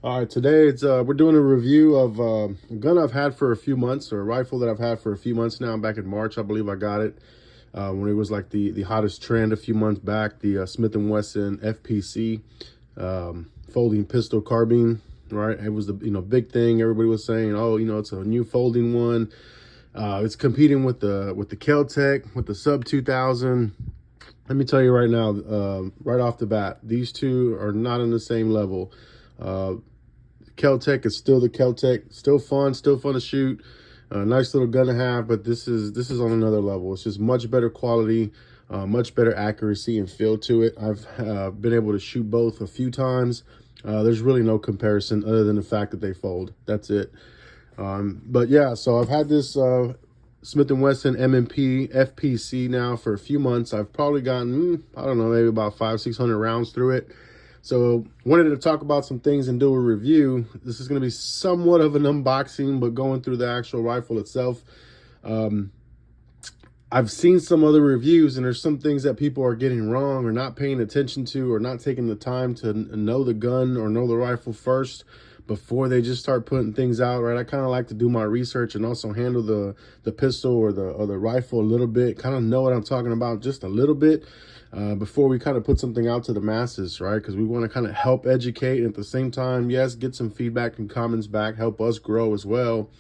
All right, today we're doing a review of a gun I've had for a few months, or a rifle that I've had for a few months now. Back in March, I believe I got it when it was like the hottest trend a few months back. The Smith & Wesson FPC folding pistol carbine. Right, it was the big thing. Everybody was saying, oh, it's a new folding one. It's competing with the Kel-Tec, with the Sub 2000. Let me tell you right now, right off the bat, these two are not on the same level. Kel-Tec is still the Kel-Tec, still fun to shoot, nice little gun to have, but this is on another level. It's just much better quality, much better accuracy and feel to it. I've been able to shoot both a few times. There's really no comparison other than the fact that they fold. That's it. But yeah, so I've had this Smith & Wesson M&P FPC now for a few months. I've probably gotten, I don't know, maybe about 500-600 rounds through it. So wanted to talk about some things and do a review. This is going to be somewhat of an unboxing, but going through the actual rifle itself. I've seen some other reviews, and there's some things that people are getting wrong or not paying attention to, or not taking the time to know the gun or know the rifle first before they just start putting things out, right? I kind of like to do my research and also handle the pistol or the rifle a little bit, kind of know what I'm talking about just a little bit. Before we kind of put something out to the masses, right? Because we want to kind of help educate, and at the same time, yes, get some feedback and comments back, help us grow as well.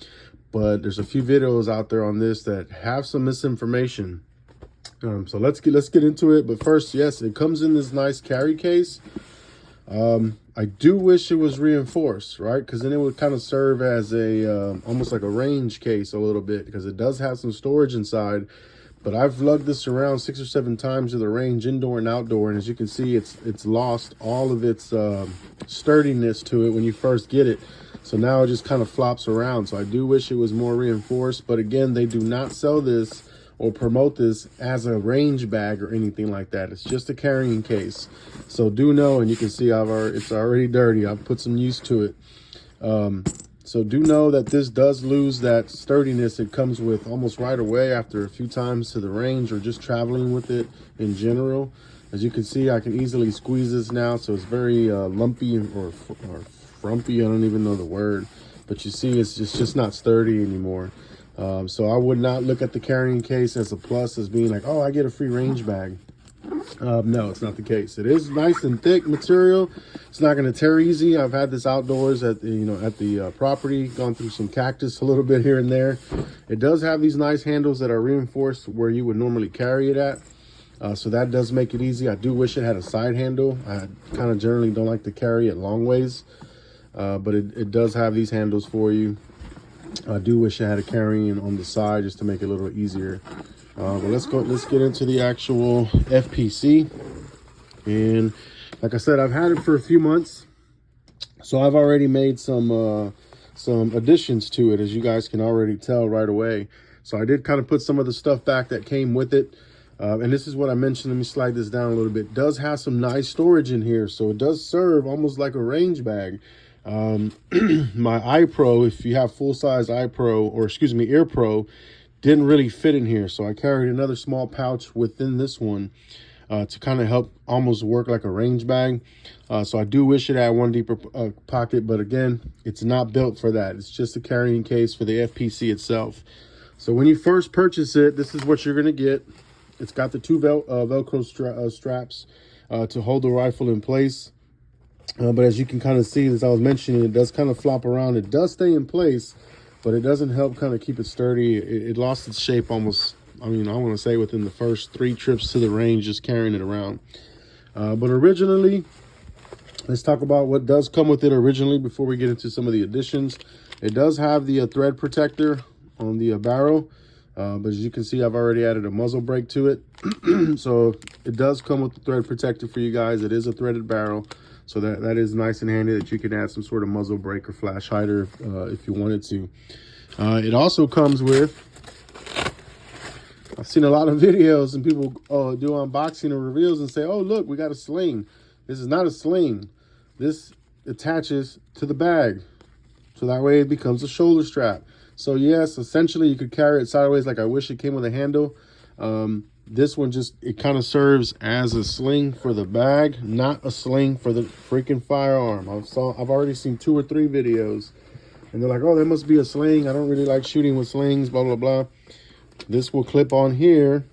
But there's a few videos out there on this that have some misinformation. So let's get into it. But first, yes, it comes in this nice carry case. I do wish it was reinforced, right? Because then it would kind of serve as a almost like a range case a little bit, because it does have some storage inside. But I've lugged this around 6 or 7 times to the range, indoor and outdoor, and as you can see, it's lost all of its sturdiness to it when you first get it. So now it just kind of flops around. So I do wish it was more reinforced, but again, they do not sell this or promote this as a range bag or anything like that. It's just a carrying case. So do know, and you can see it's already dirty. I've put some use to it. So do know that this does lose that sturdiness it comes with almost right away after a few times to the range or just traveling with it in general. As you can see, I can easily squeeze this now, so it's very lumpy or frumpy. I don't even know the word, but you see it's just not sturdy anymore. So I would not look at the carrying case as a plus, as being like, oh, I get a free range bag. No, it's not the case. It is nice and thick material. It's not going to tear easy. I've had this outdoors at the property, gone through some cactus a little bit here and there. It does have these nice handles that are reinforced where you would normally carry it at. So that does make it easy. I do wish it had a side handle. I kind of generally don't like to carry it long ways, but it does have these handles for you. I do wish it had a carrying on the side just to make it a little easier. But let's get into the actual FPC. And like I said, I've had it for a few months, so I've already made some additions to it, as you guys can already tell right away. So I did kind of put some of the stuff back that came with it. And this is what I mentioned. Let me slide this down a little bit. It does have some nice storage in here, so it does serve almost like a range bag. My iPro, if you have full-size iPro, or excuse me, AirPro, didn't really fit in here, so I carried another small pouch within this one to kind of help almost work like a range bag. So I do wish it had one deeper pocket, but again, it's not built for that. It's just a carrying case for the FPC itself. So when you first purchase it, this is what you're going to get. It's got the 2 Velcro straps to hold the rifle in place. But as you can kind of see, as I was mentioning, it does kind of flop around. It does stay in place, but it doesn't help kind of keep it sturdy. It lost its shape almost, I want to say within the first 3 trips to the range, just carrying it around. But originally, let's talk about what does come with it originally before we get into some of the additions. It does have the thread protector on the barrel. But as you can see, I've already added a muzzle brake to it. So it does come with the thread protector for you guys. It is a threaded barrel. So that is nice and handy that you can add some sort of muzzle brake or flash hider if you wanted to. It also comes with, I've seen a lot of videos and people do unboxing or reveals and say, oh, look, we got a sling. This is not a sling. This attaches to the bag. So that way it becomes a shoulder strap. So yes, essentially you could carry it sideways, like I wish it came with a handle. This one just, it kind of serves as a sling for the bag, not a sling for the freaking firearm. I've already seen 2 or 3 videos, and they're like, oh, that must be a sling. I don't really like shooting with slings, blah, blah, blah. This will clip on here.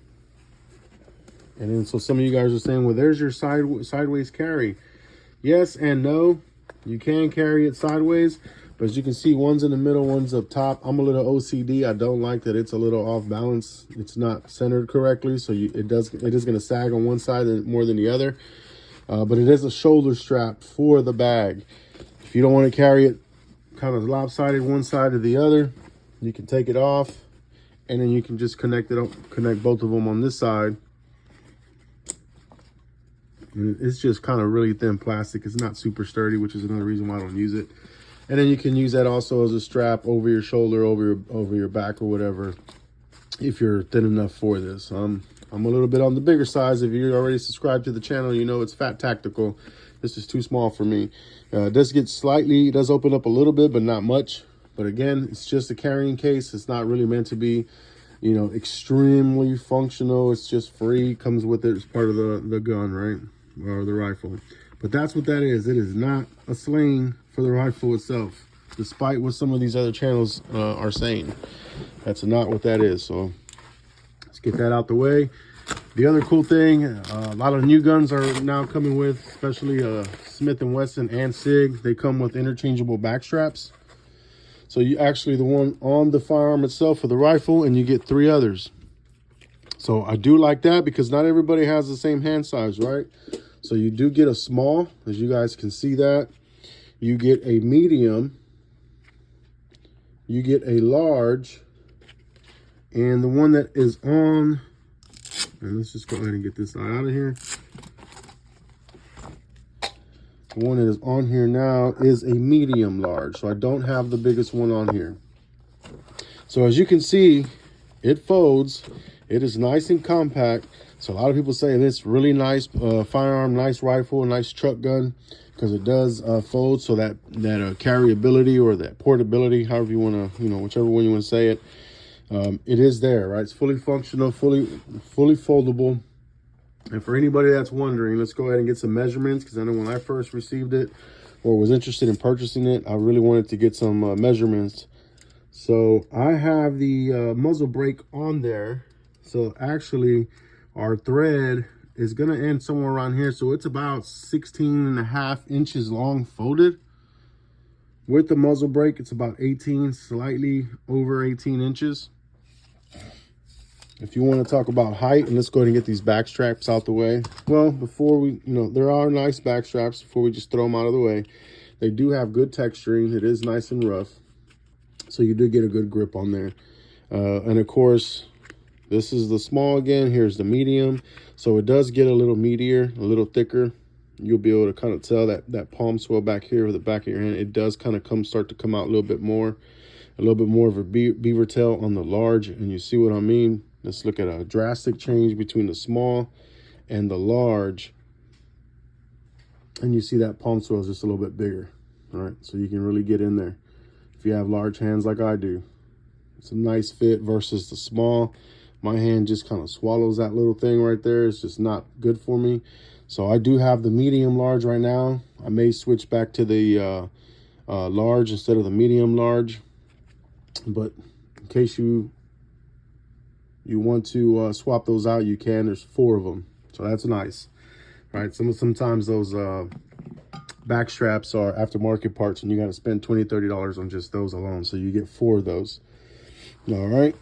And then, so some of you guys are saying, well, there's your sideways carry. Yes and no. You can carry it sideways. But as you can see, one's in the middle, one's up top. I'm a little OCD. I don't like that it's a little off balance. It's not centered correctly, so it is going to sag on one side more than the other. But it is a shoulder strap for the bag. If you don't want to carry it kind of lopsided one side or the other, you can take it off, and then you can just connect both of them on this side. And it's just kind of really thin plastic. It's not super sturdy, which is another reason why I don't use it. And then you can use that also as a strap over your shoulder, over your back or whatever, if you're thin enough for this. I'm a little bit on the bigger size. If you're already subscribed to the channel, you know it's Fat Tactical. This is too small for me. It does open up a little bit, but not much. But again, it's just a carrying case. It's not really meant to be, you know, extremely functional. It's just free, comes with it as part of the gun, right? Or the rifle. But that's what that is. It is not a sling for the rifle itself, despite what some of these other channels are saying. That's not what that is. So let's get that out the way. The other cool thing, a lot of new guns are now coming with, especially Smith & Wesson and SIG, they come with interchangeable back straps. So you actually, the one on the firearm itself for the rifle, and you get 3 others. So I do like that because not everybody has the same hand size, right? So you do get a small, as you guys can see that. You get a medium, you get a large, and the one that is on, and let's just go ahead and get this out of here. The one that is on here now is a medium large, so I don't have the biggest one on here. So as you can see, it folds. It is nice and compact. So a lot of people say this really nice firearm, nice rifle, nice truck gun, because it does fold, so that carryability or that portability, however you want to, you know, whichever one you want to say it, it is there, right? It's fully functional, fully foldable. And for anybody that's wondering, let's go ahead and get some measurements, because I know when I first received it or was interested in purchasing it, I really wanted to get some measurements. So I have the muzzle brake on there. So actually our thread is going to end somewhere around here. So it's about 16.5 inches long folded. With the muzzle brake, it's about 18, slightly over 18 inches. If you want to talk about height, and let's go ahead and get these back straps out the way. Well, before we, you know, there are nice back straps before we just throw them out of the way. They do have good texturing. It is nice and rough. So you do get a good grip on there. And of course, this is the small again. Here's the medium. So it does get a little meatier, a little thicker. You'll be able to kind of tell that palm swell back here with the back of your hand. It does kind of start to come out a little bit more of a beaver tail on the large. And you see what I mean? Let's look at a drastic change between the small and the large. And you see that palm swell is just a little bit bigger. All right, so you can really get in there if you have large hands like I do. It's a nice fit versus the small. My hand just kind of swallows that little thing right there. It's just not good for me. So I do have the medium large right now. I may switch back to the large instead of the medium large. But in case you want to swap those out, you can. There's 4 of them, so that's nice, right? Sometimes those back straps are aftermarket parts, and you got to spend $20, $30 on just those alone. So you get 4 of those. All right.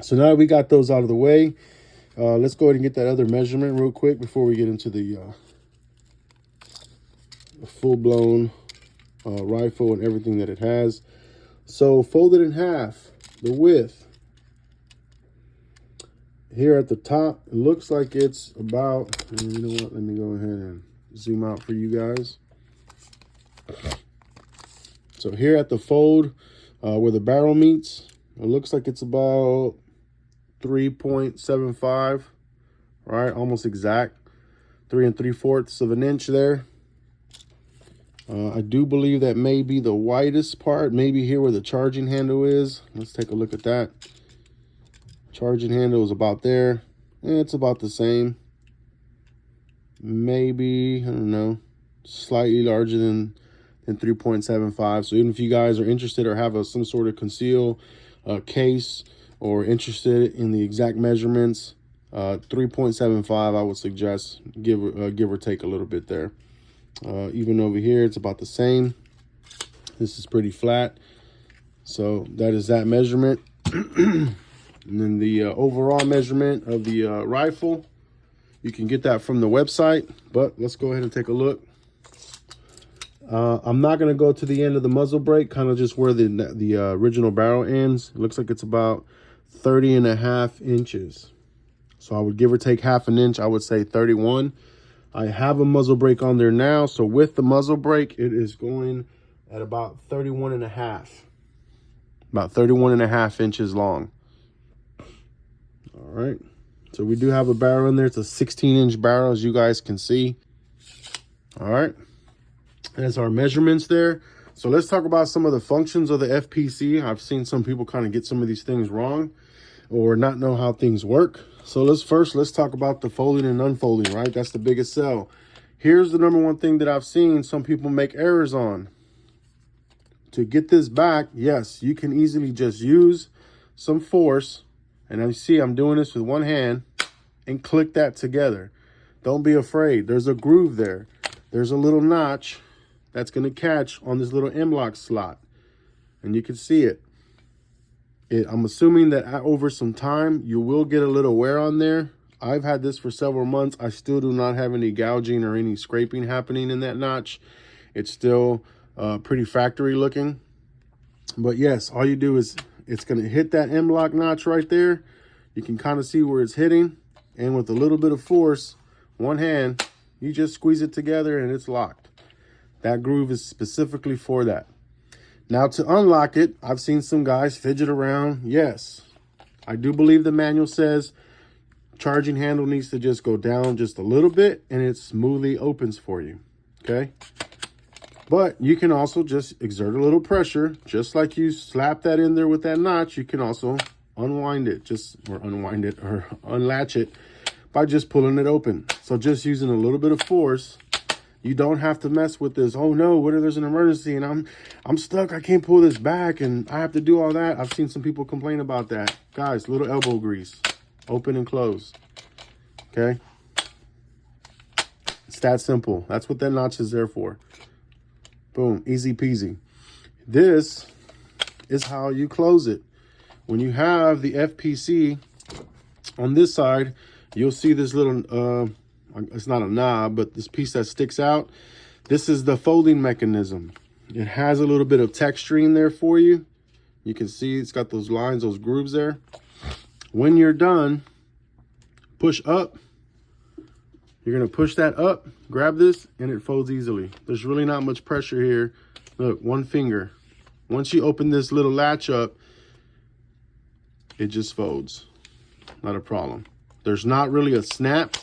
So now we got those out of the way. Let's go ahead and get that other measurement real quick before we get into the full-blown rifle and everything that it has. So folded in half, the width. Here at the top, it looks like it's about, you know what, let me go ahead and zoom out for you guys. So here at the fold, where the barrel meets, it looks like it's about 3.75, right? Almost exact, 3 3/4 of an inch there. I do believe that may be the widest part, maybe here where the charging handle is. Let's take a look at that. Charging handle is about there. And it's about the same. Maybe, I don't know, slightly larger than 3.75. So even if you guys are interested or have some sort of conceal case or interested in the exact measurements, 3.75 I would suggest, give or take a little bit there. Even over here, it's about the same. This is pretty flat. So that is that measurement. And then the overall measurement of the rifle, you can get that from the website, but let's go ahead and take a look. I'm not going to go to the end of the muzzle brake, kind of just where the original barrel ends. It looks like it's about 30.5 inches. So I would give or take half an inch. I would say 31. I have a muzzle brake on there now. So with the muzzle brake, it is going at about 31.5. About 31.5 inches long. All right. So we do have a barrel in there. It's a 16-inch barrel, as you guys can see. All right. That's our measurements there. So let's talk about some of the functions of the FPC. I've seen some people kind of get some of these things wrong or not know how things work. So let's talk about the folding and unfolding, right? That's the biggest sell. Here's the number one thing that I've seen some people make errors on. To get this back, yes, you can easily just use some force. And you see I'm doing this with one hand and click that together. Don't be afraid. There's a groove there. There's a little notch that's going to catch on this little Mlok slot. And you can see it. I'm assuming that over some time, you will get a little wear on there. I've had this for several months. I still do not have any gouging or any scraping happening in that notch. It's still pretty factory looking. But yes, all you do is it's going to hit that Mlok notch right there. You can kind of see where it's hitting. And with a little bit of force, one hand, you just squeeze it together and it's locked. That groove is specifically for that. Now to unlock it, I've seen some guys fidget around. Yes, I do believe the manual says charging handle needs to just go down just a little bit and it smoothly opens for you, okay? But you can also just exert a little pressure, just like you slap that in there with that notch. You can also unwind it, or unlatch it by just pulling it open. So just using a little bit of force. You don't have to mess with this. Oh no, what if there's an emergency and I'm stuck, I can't pull this back and I have to do all that. I've seen some people complain about that. Guys, little elbow grease, open and close, okay? It's that simple. That's what that notch is there for. Boom, easy peasy. This is how you close it. When you have the FPC on this side, you'll see this little, it's not a knob, but this piece that sticks out. This is the folding mechanism. It has a little bit of texturing there for you. You can see it's got those lines, those grooves there. When you're done, push up. You're going to push that up, grab this, and it folds easily. There's really not much pressure here. Look, one finger. Once you open this little latch up, it just folds. Not a problem. There's not really a snap.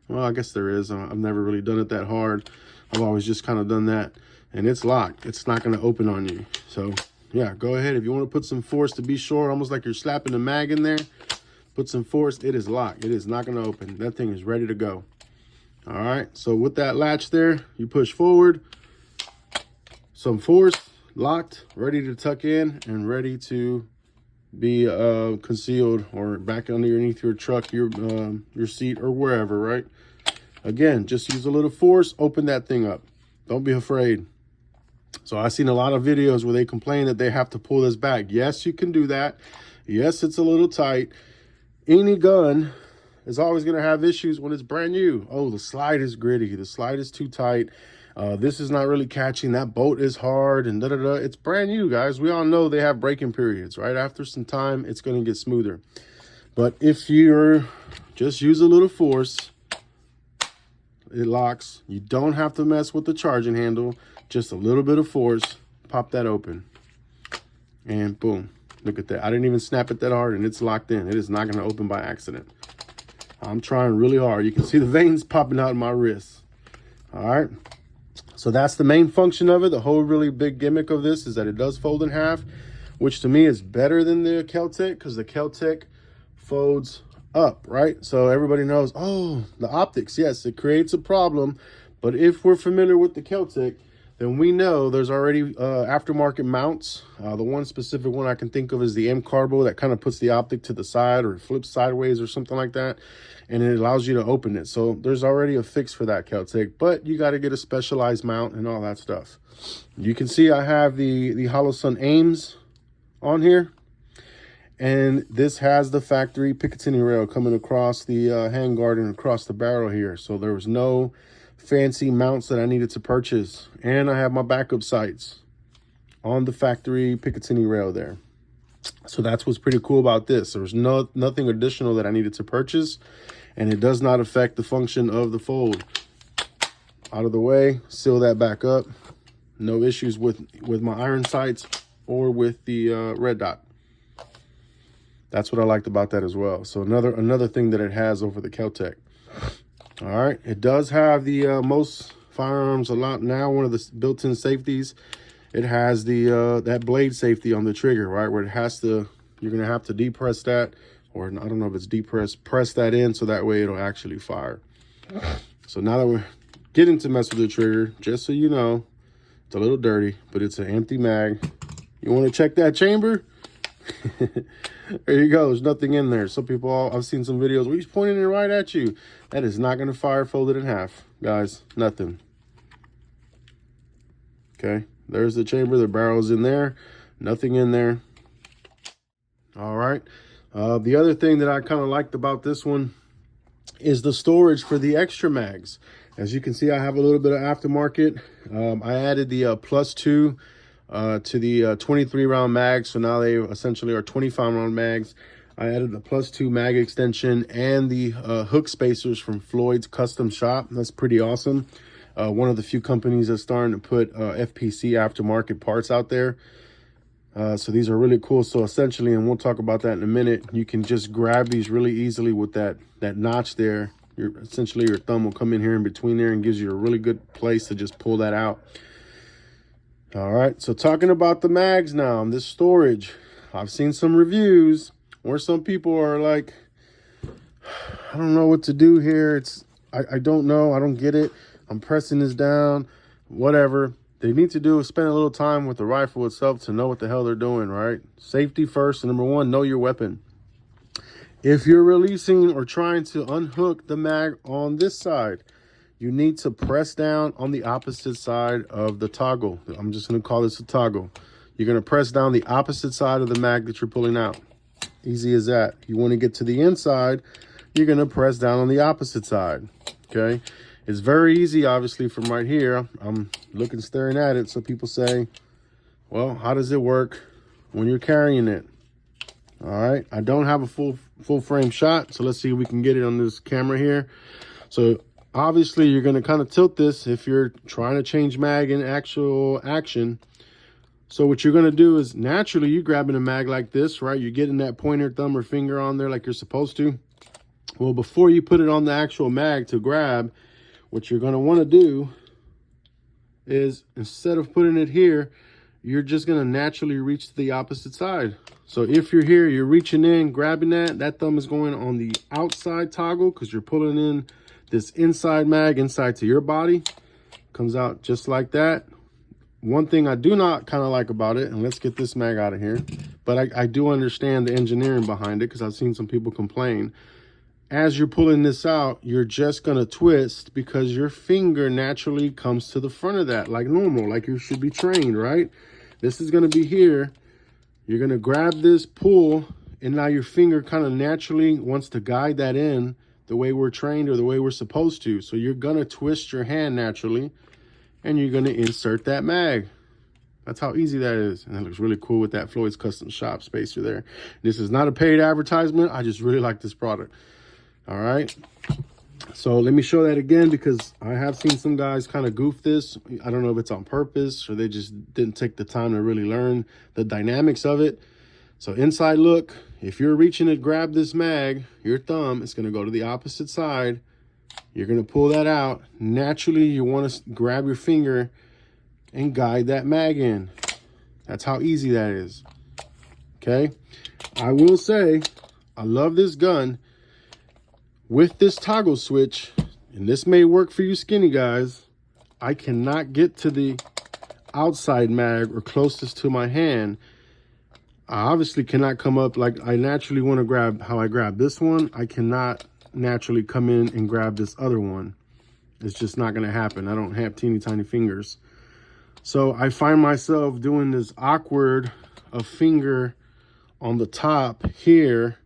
Well, I guess there is. I've never really done it that hard. I've always just kind of done that. And it's locked. It's not going to open on you. So, yeah, go ahead. If you want to put some force to be sure, almost like you're slapping the mag in there, put some force. It is locked. It is not going to open. That thing is ready to go. All right. So with that latch there, you push forward. Some force, locked, ready to tuck in, and ready to be concealed or back underneath your truck, your seat, or wherever, right? Again, just use a little force, open that thing up. Don't be afraid. So I've seen a lot of videos where they complain that they have to pull this back. Yes, you can do that. Yes, it's a little tight. Any gun is always going to have issues when it's brand new. Oh, the slide is gritty. The slide is too tight. This is not really catching. That bolt is hard and da-da-da. It's brand new, guys. We all know they have breaking periods, right? After some time, it's going to get smoother. But if you're just use a little force, it locks. You don't have to mess with the charging handle. Just a little bit of force. Pop that open. And boom. Look at that. I didn't even snap it that hard and it's locked in. It is not going to open by accident. I'm trying really hard. You can see the veins popping out of my wrists. All right. So that's the main function of it. The whole really big gimmick of this is that it does fold in half, which to me is better than the Kel-Tec, because the Kel-Tec folds up, right? So everybody knows, oh, the optics, yes, it creates a problem. But if we're familiar with the Celtic, then we know there's already aftermarket mounts. The one specific one I can think of is the M Carbo that kind of puts the optic to the side or flips sideways or something like that. And it allows you to open it. So there's already a fix for that Celtic, but you got to get a specialized mount and all that stuff. You can see I have the Holosun Ames on here. And this has the factory Picatinny rail coming across the handguard and across the barrel here. So there was no fancy mounts that I needed to purchase. And I have my backup sights on the factory Picatinny rail there. So that's what's pretty cool about this. There was nothing additional that I needed to purchase, and it does not affect the function of the fold. Out of the way, seal that back up. No issues with my iron sights or with the red dot. That's what I liked about that as well. So another thing that it has over the Celtic. All right, it does have the most firearms a lot now. One of the built-in safeties, it has the that blade safety on the trigger, right, where it has to. You're gonna have to depress that, or I don't know if it's depress. Press that in so that way it'll actually fire. So now that we're getting to mess with the trigger, just so you know, it's a little dirty, but it's an empty mag. You want to check that chamber? There you go. There's nothing in there. Some people, I've seen some videos where he's pointing it right at you. That is not going to fire folded in half, guys. Nothing. Okay. There's the chamber. The barrel's in there. Nothing in there. All right. The other thing that I kind of liked about this one is the storage for the extra mags. As you can see, I have a little bit of aftermarket. I added the +2 to the 23 round mags. So now they essentially are 25 round mags. I added the +2 mag extension and the hook spacers from Floyd's Custom Shop. That's pretty awesome. One of the few companies that's starting to put FPC aftermarket parts out there. So these are really cool. So essentially, and we'll talk about that in a minute, you can just grab these really easily with that notch there. Essentially your thumb will come in here in between there and gives you a really good place to just pull that out. All right, so talking about the mags now, this storage, I've seen some reviews where some people are like, I don't know what to do here. I don't know. I don't get it. I'm pressing this down, whatever. They need to do is spend a little time with the rifle itself to know what the hell they're doing, right? Safety first, and number one, know your weapon. If you're releasing or trying to unhook the mag on this side, you need to press down on the opposite side of the toggle. I'm just going to call this a toggle. You're going to press down the opposite side of the mag that you're pulling out. Easy as that. You want to get to the inside, you're going to press down on the opposite side. Okay. It's very easy, obviously, from right here. I'm looking, staring at it. So people say, well, how does it work when you're carrying it? All right. I don't have a full frame shot. So let's see if we can get it on this camera here. So obviously, you're going to kind of tilt this if you're trying to change mag in actual action. So what you're going to do is naturally you're grabbing a mag like this, right? You're getting that pointer, thumb, or finger on there like you're supposed to. Well, before you put it on the actual mag to grab, what you're going to want to do is instead of putting it here, you're just going to naturally reach to the opposite side. So if you're here, you're reaching in, grabbing that thumb is going on the outside toggle because you're pulling in this inside mag inside to your body. Comes out just like that. One thing I do not kind of like about it, and let's get this mag out of here, but I do understand the engineering behind it because I've seen some people complain. As you're pulling this out, you're just going to twist because your finger naturally comes to the front of that like normal, like you should be trained, right? This is going to be here. You're going to grab this, pull, and now your finger kind of naturally wants to guide that in the way we're trained or the way we're supposed to. So you're going to twist your hand naturally and you're going to insert that mag. That's how easy that is. And that looks really cool with that Floyd's Custom Shop spacer there. This is not a paid advertisement. I just really like this product. All right. So let me show that again because I have seen some guys kind of goof this. I don't know if it's on purpose or they just didn't take the time to really learn the dynamics of it. So inside look, if you're reaching to grab this mag, your thumb is going to go to the opposite side. You're going to pull that out. Naturally, you want to grab your finger and guide that mag in. That's how easy that is. Okay. I will say, I love this gun. With this toggle switch, and this may work for you skinny guys, I cannot get to the outside mag or closest to my hand. I obviously cannot come up like I naturally want to grab how I grab this one. I cannot naturally come in and grab this other one. It's just not going to happen. I don't have teeny tiny fingers. So I find myself doing this awkward a finger on the top here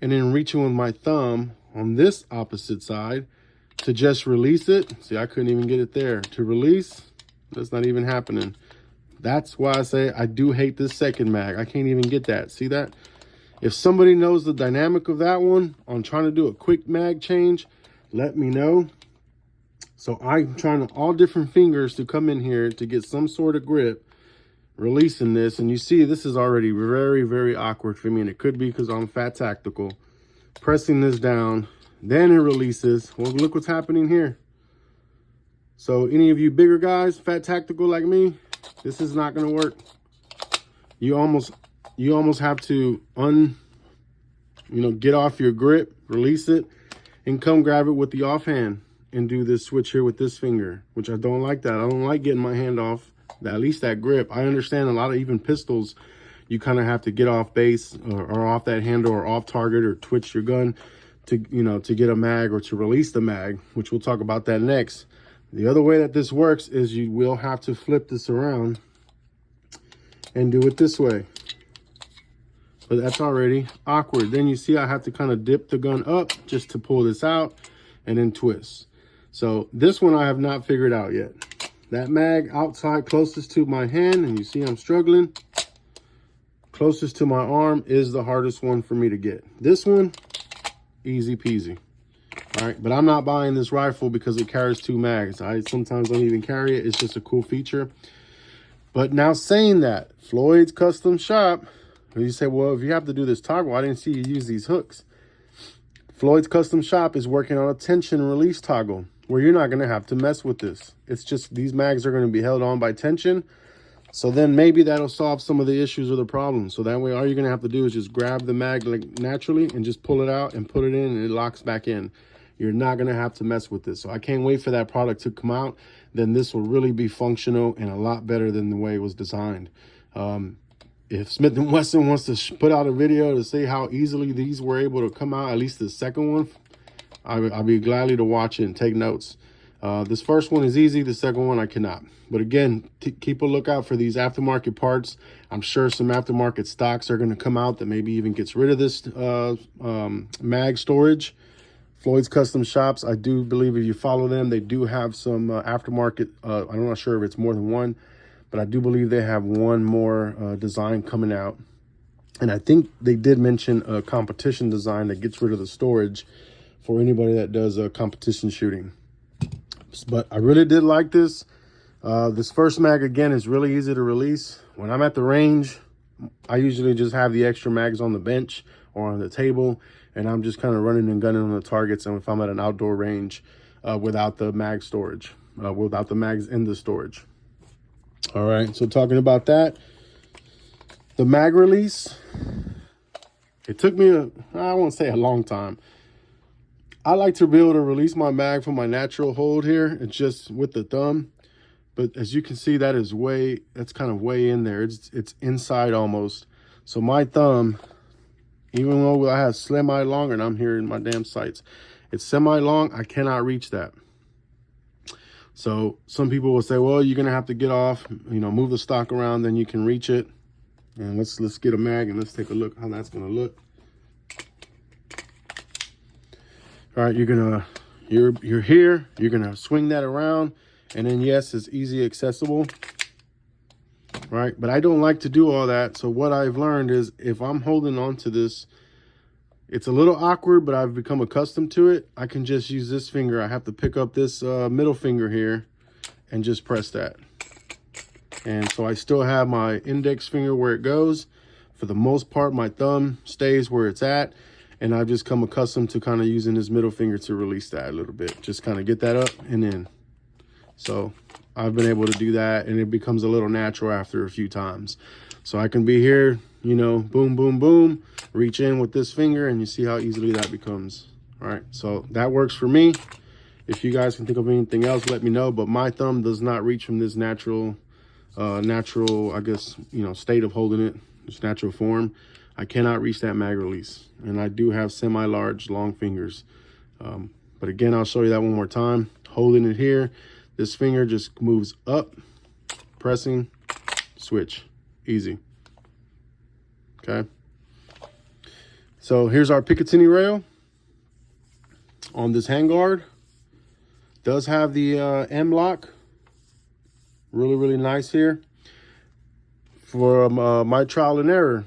and then reaching with my thumb on this opposite side to just release it. See, I couldn't even get it there. To release, that's not even happening. That's why I say I do hate this second mag. I can't even get that. See that? If somebody knows the dynamic of that one on trying to do a quick mag change, let me know. So I'm trying all different fingers to come in here to get some sort of grip, releasing this. And you see, this is already very, very awkward for me. And it could be because I'm fat tactical. Pressing this down, then it releases. Well, look what's happening here. So any of you bigger guys, fat tactical like me, this is not going to work. You almost have to get off your grip, release it, and come grab it with the offhand and do this switch here with this finger, which I don't like that. I don't like getting my hand off at least that grip. I understand a lot of even pistols, you kind of have to get off base or off that handle or off target or twitch your gun to get a mag or to release the mag, which we'll talk about that next. The other way that this works is you will have to flip this around and do it this way. But that's already awkward. Then you see I have to kind of dip the gun up just to pull this out and then twist. So this one I have not figured out yet. That mag outside closest to my hand, and you see I'm struggling, closest to my arm is the hardest one for me to get. This one, easy peasy. All right, but I'm not buying this rifle because it carries 2 mags. I sometimes don't even carry it. It's just a cool feature. But now saying that, Floyd's Custom Shop, you say, well, if you have to do this toggle, I didn't see you use these hooks. Floyd's Custom Shop is working on a tension release toggle where you're not going to have to mess with this. It's just these mags are going to be held on by tension. So then maybe that'll solve some of the issues or the problems. So that way, all you're going to have to do is just grab the mag like naturally and just pull it out and put it in, and it locks back in. You're not going to have to mess with this. So I can't wait for that product to come out. Then this will really be functional and a lot better than the way it was designed. If Smith & Wesson wants to put out a video to see how easily these were able to come out, at least the second one, I'll be gladly to watch it and take notes. This first one is easy. The second one, I cannot. But again, keep a lookout for these aftermarket parts. I'm sure some aftermarket stocks are going to come out that maybe even gets rid of this mag storage. Floyd's Custom Shops, I do believe if you follow them, they do have some aftermarket. I'm not sure if it's more than one, but I do believe they have one more design coming out. And I think they did mention a competition design that gets rid of the storage for anybody that does competition shooting. But I really did like this. This first mag, again, is really easy to release. When I'm at the range, I usually just have the extra mags on the bench or on the table, and I'm just kind of running and gunning on the targets. And if I'm at an outdoor range without the mag storage, without the mags in the storage. All right, so talking about that, the mag release, it took me I won't say a long time. I like to be able to release my mag from my natural hold here. It's just with the thumb. But as you can see, that's kind of way in there. It's inside almost. So my thumb, even though I have semi-long, and I'm here in my damn sights, it's semi-long, I cannot reach that. So some people will say, well, you're going to have to get off, move the stock around, then you can reach it. And let's get a mag and let's take a look how that's going to look. All right, you're here, you're gonna swing that around, and then yes, it's easy accessible, right? But I don't like to do all that. So what I've learned is if I'm holding on to this, it's a little awkward, but I've become accustomed to it. I can just use this finger. I have to pick up this middle finger here and just press that. And so I still have my index finger where it goes. For the most part, my thumb stays where it's at. And I've just come accustomed to kind of using this middle finger to release that a little bit. Just kind of get that up and in. So I've been able to do that, and it becomes a little natural after a few times. So I can be here, boom, boom, boom, reach in with this finger, and you see how easily that becomes. All right, so that works for me. If you guys can think of anything else, let me know. But my thumb does not reach from this natural, I guess, you know, state of holding it, this natural form. I cannot reach that mag release, and I do have semi-large, long fingers. But again, I'll show you that one more time. Holding it here, this finger just moves up, pressing, switch, easy. Okay. So here's our Picatinny rail on this handguard. Does have the Mlok, really nice here. For my trial and error,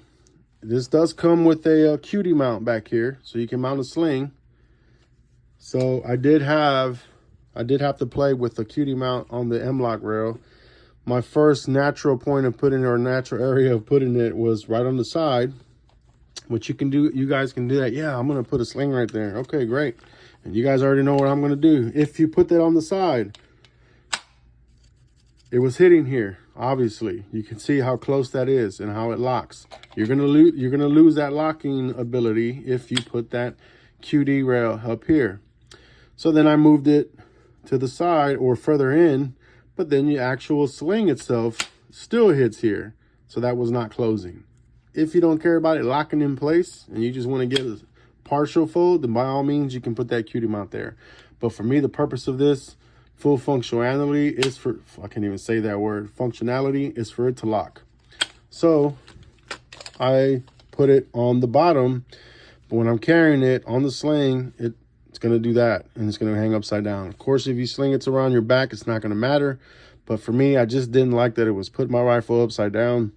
this does come with a cutie mount back here, so you can mount a sling. So I did have to play with the cutie mount on the Mlok rail. My first natural point of putting it, or natural area of putting it, was right on the side. Which you can do, you guys can do that. Yeah, I'm gonna put a sling right there. Okay, great. And you guys already know what I'm gonna do. If you put that on the side, it was hitting here. Obviously, you can see how close that is and how it locks. You're gonna lose that locking ability if you put that QD rail up here. So then I moved it to the side or further in, but then the actual sling itself still hits here. So that was not closing. If you don't care about it locking in place and you just want to get a partial fold, then by all means, you can put that cutie mount there. But for me, the purpose of this full functionality is for, I can't even say that word, functionality is for it to lock. So I put it on the bottom, but when I'm carrying it on the sling, it's going to do that, and it's going to hang upside down. Of course, if you sling it around your back, it's not going to matter. But for me, I just didn't like that it was putting my rifle upside down.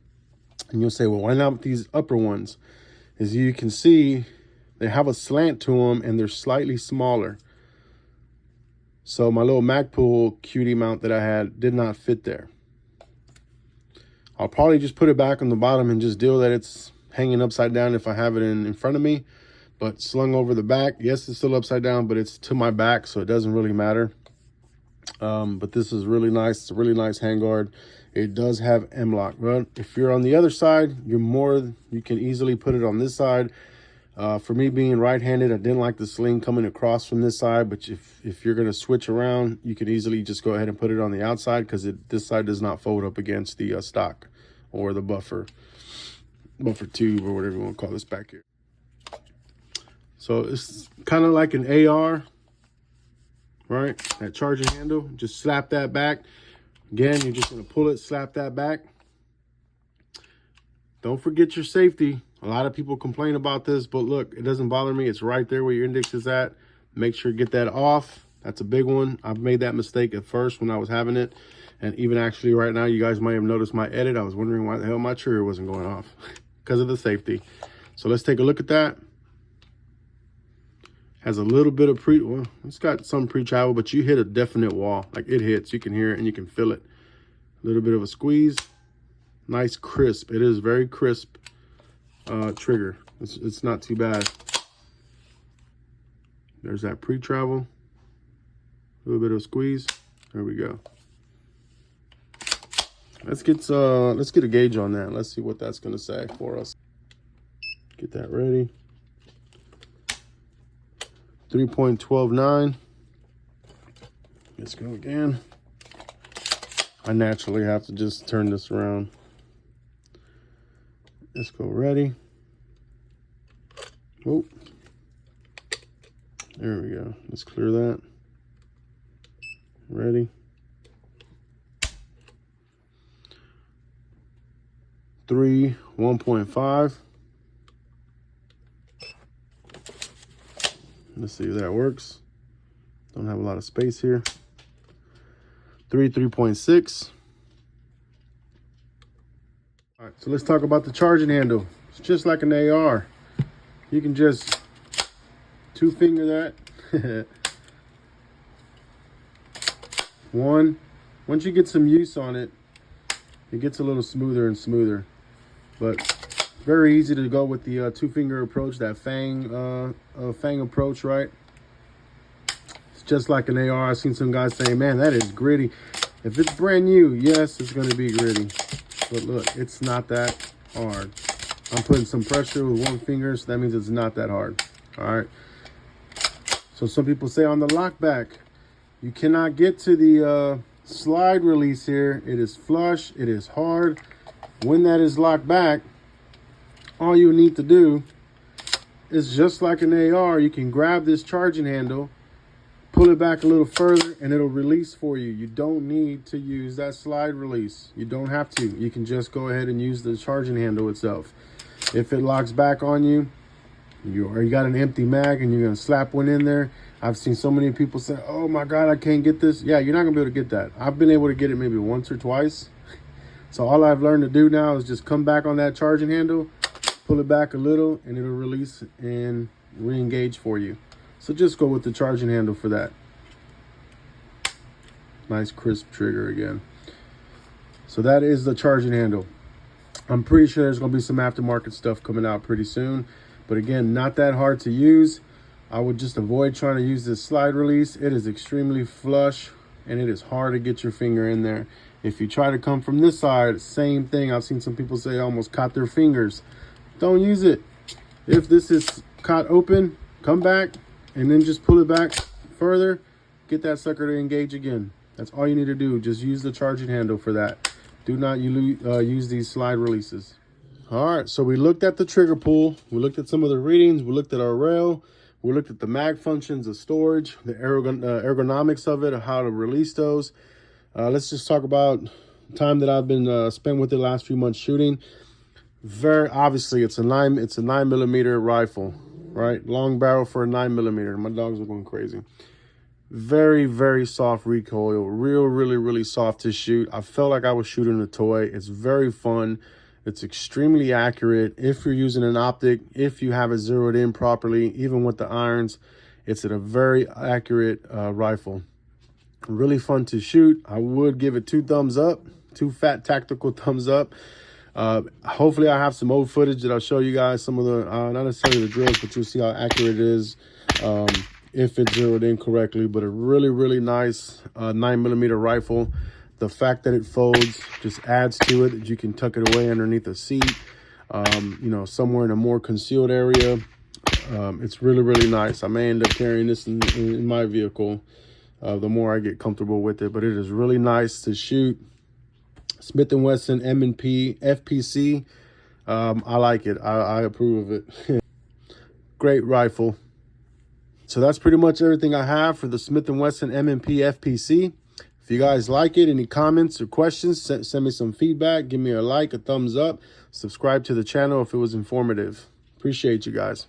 And you'll say, well, why not these upper ones? As you can see, they have a slant to them and they're slightly smaller. So my little Magpul cutie mount that I had did not fit there. I'll probably just put it back on the bottom and just deal that it's hanging upside down if I have it in front of me. But slung over the back, yes, it's still upside down, but it's to my back, so it doesn't really matter. But this is really nice. It's a really nice handguard. It does have Mlok. But if you're on the other side, you can easily put it on this side. For me being right-handed, I didn't like the sling coming across from this side, but if you're gonna switch around, you can easily just go ahead and put it on the outside, because this side does not fold up against the stock or the buffer tube or whatever you want to call this back here. So it's kind of like an AR, right? That charging handle, just slap that back. Again, you're just gonna pull it, slap that back. Don't forget your safety. A lot of people complain about this, but look, it doesn't bother me. It's right there where your index is at. Make sure you get that off. That's a big one. I've made that mistake at first when I was having it. And even actually right now, you guys might have noticed my edit. I was wondering why the hell my trigger wasn't going off because of the safety. So let's take a look at that. Has a little bit of well, it's got some pre-travel, but you hit a definite wall. Like, it hits, you can hear it and you can feel it. A little bit of a squeeze. Nice crisp. It is very crisp trigger. It's not too bad. There's that pre-travel. A little bit of squeeze. There we go. Let's get a gauge on that. Let's see what that's gonna say for us. Get that ready. 3.129. Let's go again. I naturally have to just turn this around. Let's go ready. Oh, there we go. Let's clear that. Ready. 1.5. Let's see if that works. Don't have a lot of space here. 3.6. All right, so let's talk about the charging handle. It's just like an AR. You can just two finger that. Once you get some use on it, it gets a little smoother and smoother. But very easy to go with the two finger approach, that fang approach, right? It's just like an AR. I've seen some guys saying, man, that is gritty. If it's brand new, yes, it's going to be gritty. But look, it's not that hard. I'm putting some pressure with one finger, so that means it's not that hard. All right. So some people say on the lock back, you cannot get to the slide release here. It is flush, it is hard. When that is locked back, all you need to do is, just like an AR, you can grab this charging handle, pull it back a little further, and it'll release for you. You don't need to use that slide release. You don't have to. You can just go ahead and use the charging handle itself. If it locks back on you, you got an empty mag and you're going to slap one in there. I've seen so many people say, oh my God, I can't get this. Yeah, you're not going to be able to get that. I've been able to get it maybe once or twice. So all I've learned to do now is just come back on that charging handle, pull it back a little, and it'll release and re-engage for you. So just go with the charging handle for that. Nice crisp trigger again. So that is the charging handle. I'm pretty sure there's going to be some aftermarket stuff coming out pretty soon. But again, not that hard to use. I would just avoid trying to use this slide release. It is extremely flush and it is hard to get your finger in there. If you try to come from this side, same thing. I've seen some people say almost caught their fingers. Don't use it. If this is caught open, come back and then just pull it back further. Get that sucker to engage again. That's all you need to do. Just use the charging handle for that. Do not use these slide releases. All right, so we looked at the trigger pull. We looked at some of the readings. We looked at our rail. We looked at the mag functions of storage, the ergonomics of it, how to release those. Let's just talk about time that I've been spent with it the last few months shooting. Very obviously, it's a 9mm rifle, right? Long barrel for a 9mm. My dogs are going crazy. Very, very soft recoil. Really soft to shoot. I felt like I was shooting a toy. It's very fun. It's extremely accurate. If you're using an optic, if you have it zeroed in properly, even with the irons, it's a very accurate rifle. Really fun to shoot. I would give it 2 thumbs up, 2 fat tactical thumbs up. Hopefully I have some old footage that I'll show you guys some of the, not necessarily the drills, but you'll see how accurate it is if it's zeroed in correctly. But a really nice 9mm rifle. The fact that it folds just adds to it. You can tuck it away underneath a seat, you know, somewhere in a more concealed area. It's really nice. I may end up carrying this in my vehicle the more I get comfortable with it. But it is really nice to shoot. Smith & Wesson M&P FPC. I like it. I approve of it. Great rifle. So that's pretty much everything I have for the Smith & Wesson M&P FPC. If you guys like it, any comments or questions, send me some feedback. Give me a like, a thumbs up. Subscribe to the channel if it was informative. Appreciate you guys.